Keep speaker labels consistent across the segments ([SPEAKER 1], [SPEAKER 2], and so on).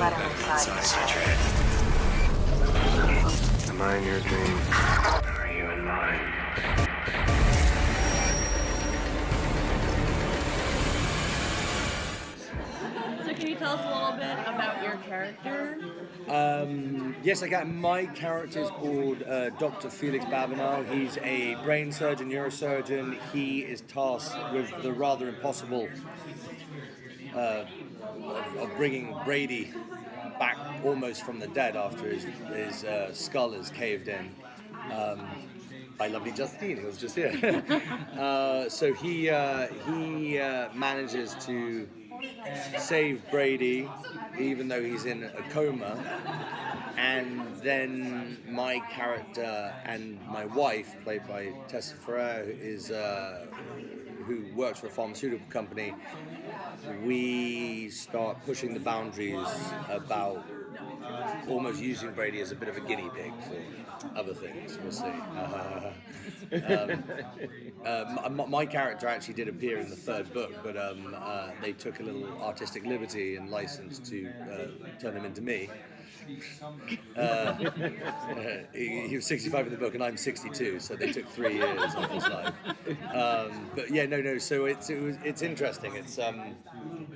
[SPEAKER 1] let him inside your head.
[SPEAKER 2] Am I in your dream? Are you in mine?
[SPEAKER 3] So can you tell us a little bit about your character?
[SPEAKER 4] Yes, I can. My character is called Dr. Felix Babineau. He's a brain surgeon, neurosurgeon. He is tasked with the rather impossible of bringing Brady back almost from the dead after his skull is caved in. By lovely Justine, who was just here. So he manages to save Brady, even though he's in a coma. And then my character and my wife, played by Tessa Ferrer, who works for a pharmaceutical company, we start pushing the boundaries about almost using Brady as a bit of a guinea pig for other things. We'll see. My character actually did appear in the third book, but they took a little artistic liberty and license to turn him into me. He was 65 in the book, and I'm 62, so they took 3 years off his life. But yeah, no. So it's interesting. It's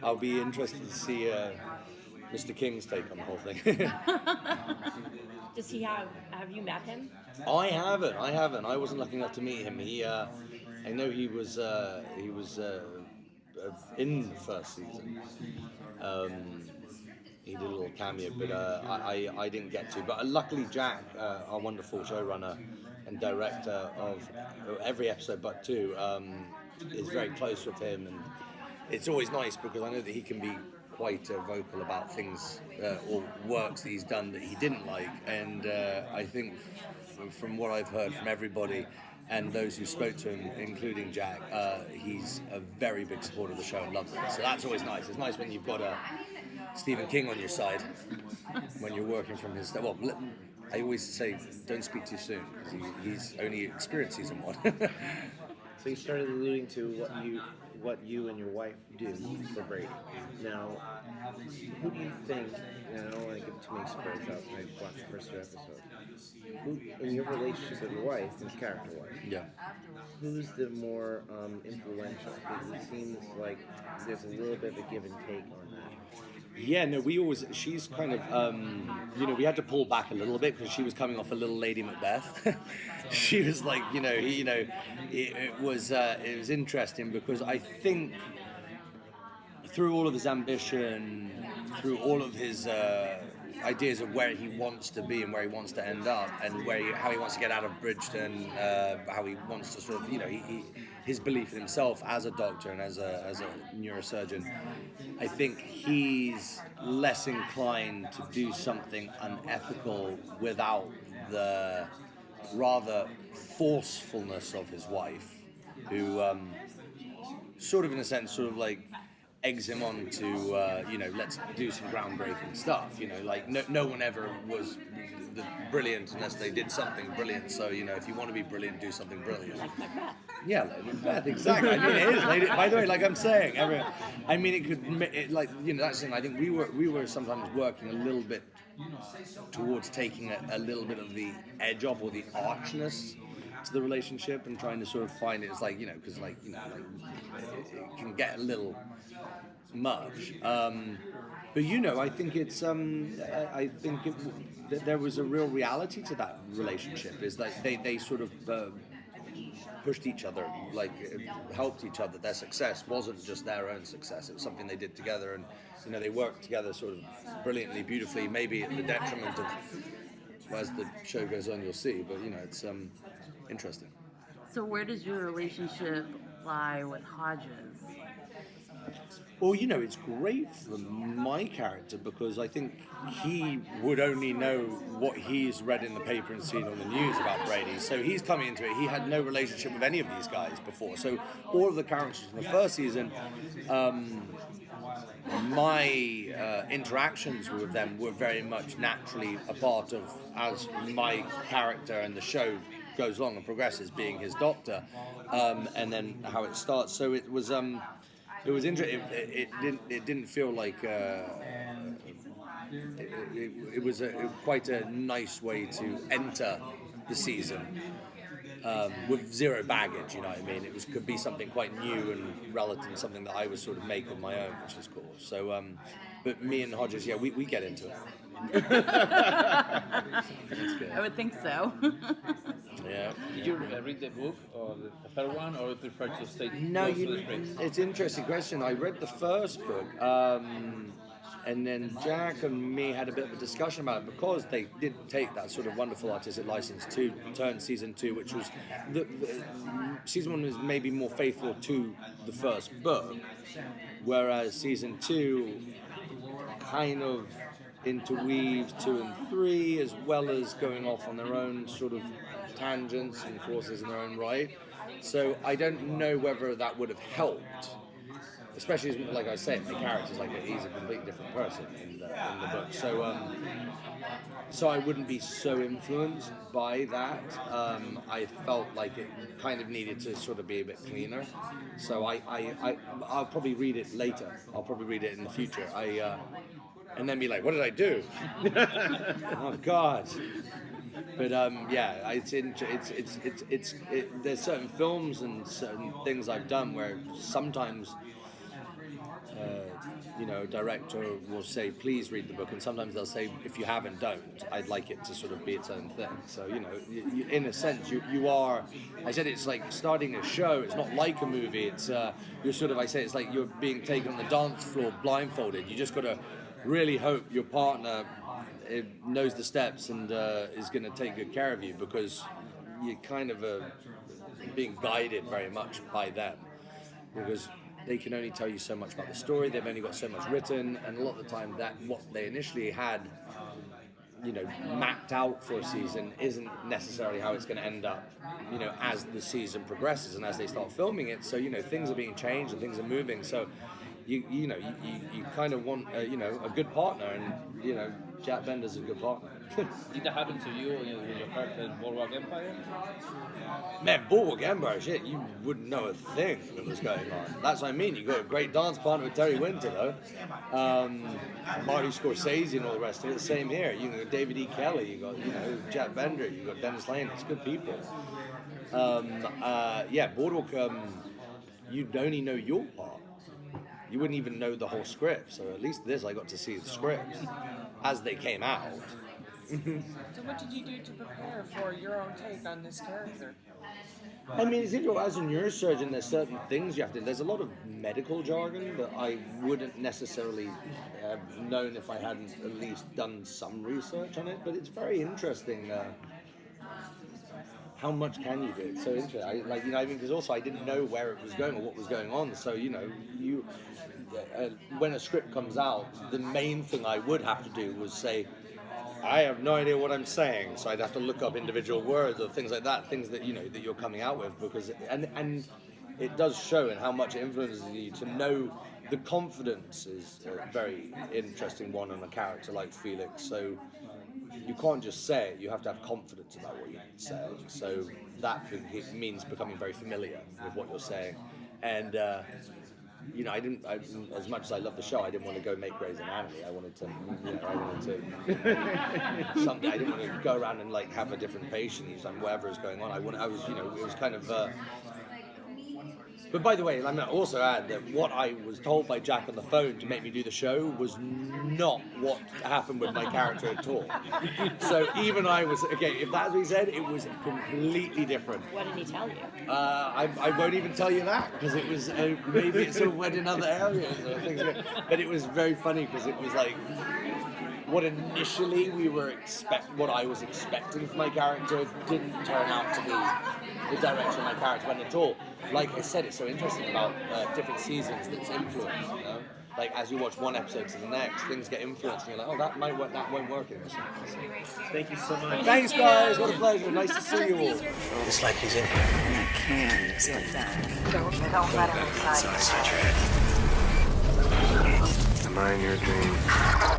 [SPEAKER 4] I'll be interested to see Mr. King's take on the whole thing.
[SPEAKER 3] Does he have you met him?
[SPEAKER 4] I haven't. I wasn't lucky enough to meet him. I know he was in the first season. He did a little cameo, but I didn't get to. But luckily, Jack, our wonderful showrunner and director of every episode but 2, is very close with him, and it's always nice because I know that he can be quite vocal about things or works that he's done that he didn't like, and I think from what I've heard from everybody and those who spoke to him, including Jack, he's a very big supporter of the show and loves it. So that's always nice. It's nice when you've got a Stephen King on your side when you're working from his. Well, I always say don't speak too soon because he's only experienced season 1.
[SPEAKER 5] So you started alluding to what you and your wife do for Brady. Now, who do you think, and I don't want to give too many spoilers out, I watched the first 2 episodes, who, in your relationship with your wife, and character-wise,
[SPEAKER 4] Yeah.
[SPEAKER 5] who's the more influential? Because it seems like there's a little bit of a give and take on that.
[SPEAKER 4] Yeah, no, she's kind of, we had to pull back a little bit because she was coming off a little Lady Macbeth. She was like, it was interesting because I think through all of his ambition, through all of his ideas of where he wants to be and where he wants to end up and how he wants to get out of Bridgeton, how he wants to sort of, his belief in himself as a doctor and as a neurosurgeon, I think he's less inclined to do something unethical without the rather forcefulness of his wife, who sort of in a sense sort of like eggs him on to let's do some groundbreaking stuff. Like no one ever was brilliant unless they did something brilliant. So if you want to be brilliant, do something brilliant.
[SPEAKER 3] Like Macbeth.
[SPEAKER 4] Yeah, like Macbeth, exactly. I mean, it is. By the way, like I'm saying, that's the thing. I think we were sometimes working a little bit towards taking a little bit of the edge off or the archness to the relationship and trying to sort of find it. It's like because it can get a little much. But I think it's that there was a real reality to that relationship. Is that they sort of pushed each other, like helped each other. Their success wasn't just their own success; it was something they did together, and they worked together sort of brilliantly, beautifully. Maybe at the detriment of, as the show goes on, you'll see. But it's interesting.
[SPEAKER 3] So where does your relationship lie with Hodges?
[SPEAKER 4] Well, it's great for my character because I think he would only know what he's read in the paper and seen on the news about Brady. So he's coming into it. He had no relationship with any of these guys before. So all of the characters from the first season, my interactions with them were very much naturally a part of as my character and the show goes along and progresses, being his doctor, and then how it starts. So it was interesting. It didn't feel like it was quite a nice way to enter the season with zero baggage. You know what I mean? Could be something quite new and relative, something that I was sort of make on my own, which is cool. So, but me and Hodges, yeah, we get into it.
[SPEAKER 3] I would think so.
[SPEAKER 4] Yeah.
[SPEAKER 1] Did you read the book or the third one, or you prefer to stay
[SPEAKER 4] No,
[SPEAKER 1] close to the script?
[SPEAKER 4] it's an interesting question. I read the first book, and then Jack and me had a bit of a discussion about it because they did take that sort of wonderful artistic license to turn season 2, which was season 1 was maybe more faithful to the first book, whereas season 2 kind of interweaves 2 and 3, as well as going off on their own sort of tangents and courses in their own right. So I don't know whether that would have helped, especially as, like I said, the character's like he's a completely different person in the book. So I wouldn't be so influenced by that. I felt like it kind of needed to sort of be a bit cleaner. So I'll probably read it later. I'll probably read it in the future. And then be like, what did I do? Oh God. But yeah, there's certain films and certain things I've done where sometimes a director will say, please read the book, and sometimes they'll say, if you haven't, don't. I'd like it to sort of be its own thing. So, you, in a sense, you are, I said it's like starting a show, it's not like a movie, it's, you're sort of, I say it's like you're being taken on the dance floor blindfolded. You just got to really hope your partner knows the steps and is going to take good care of you, because you're kind of being guided very much by them, because they can only tell you so much about the story. They've only got so much written, and a lot of the time that what they initially had, mapped out for a season isn't necessarily how it's going to end up, as the season progresses and as they start filming it. So, things are being changed and things are moving. So, you kind of want a good partner, and Jack Bender's a good partner.
[SPEAKER 1] Did that happen to you in your character in Boardwalk Empire?
[SPEAKER 4] Man, Boardwalk Empire, shit, you wouldn't know a thing that was going on. That's what I mean. You got a great dance partner with Terry Winter, though. Marty Scorsese and all the rest of it. The same here. You got David E. Kelley. You got Jack Bender. You got Dennis Lane. It's good people. Yeah, Boardwalk. You'd only know your part. You wouldn't even know the whole script. So at least this, I got to see the scripts as they came out.
[SPEAKER 6] So what did you do to prepare for your own take on this character?
[SPEAKER 4] I mean, it's interesting, as a neurosurgeon, there's certain things you have to... There's a lot of medical jargon that I wouldn't necessarily have known if I hadn't at least done some research on it, but it's very interesting. How much can you do? It's so interesting. Because also I didn't know where it was going or what was going on. So, when a script comes out, the main thing I would have to do was say, I have no idea what I'm saying, so I'd have to look up individual words or things like that, things that that you're coming out with, because and it does show in how much it influences you to know. The confidence is a very interesting one on a character like Felix. So you can't just say it; you have to have confidence about what you say. So that means becoming very familiar with what you're saying, and. I didn't. As much as I love the show, I didn't want to go make Grey's Anatomy. I wanted to. Someday I didn't want to go around and have a different patient each time, whatever is going on. I was, it was kind of. But by the way, I'm going to also add that what I was told by Jack on the phone to make me do the show was not what happened with my character at all. So even I was, if that's what he said, it was completely different.
[SPEAKER 7] What did he tell you?
[SPEAKER 4] I won't even tell you that, because it was, maybe it sort of went in other areas or things like that. But it was very funny, because it was like, what initially what I was expecting from my character didn't turn out to be the direction my character went at all. Like I said, it's so interesting about different seasons that's influenced, Like, as you watch one episode to the next, things get influenced, and you're like, oh, that might work, that won't work in this one.
[SPEAKER 5] Thank you so much.
[SPEAKER 4] Thanks, guys. What a pleasure. Nice to see you all.
[SPEAKER 2] It's like he's in here.
[SPEAKER 3] I can't get that. Don't let him inside.
[SPEAKER 2] Am I in your dream?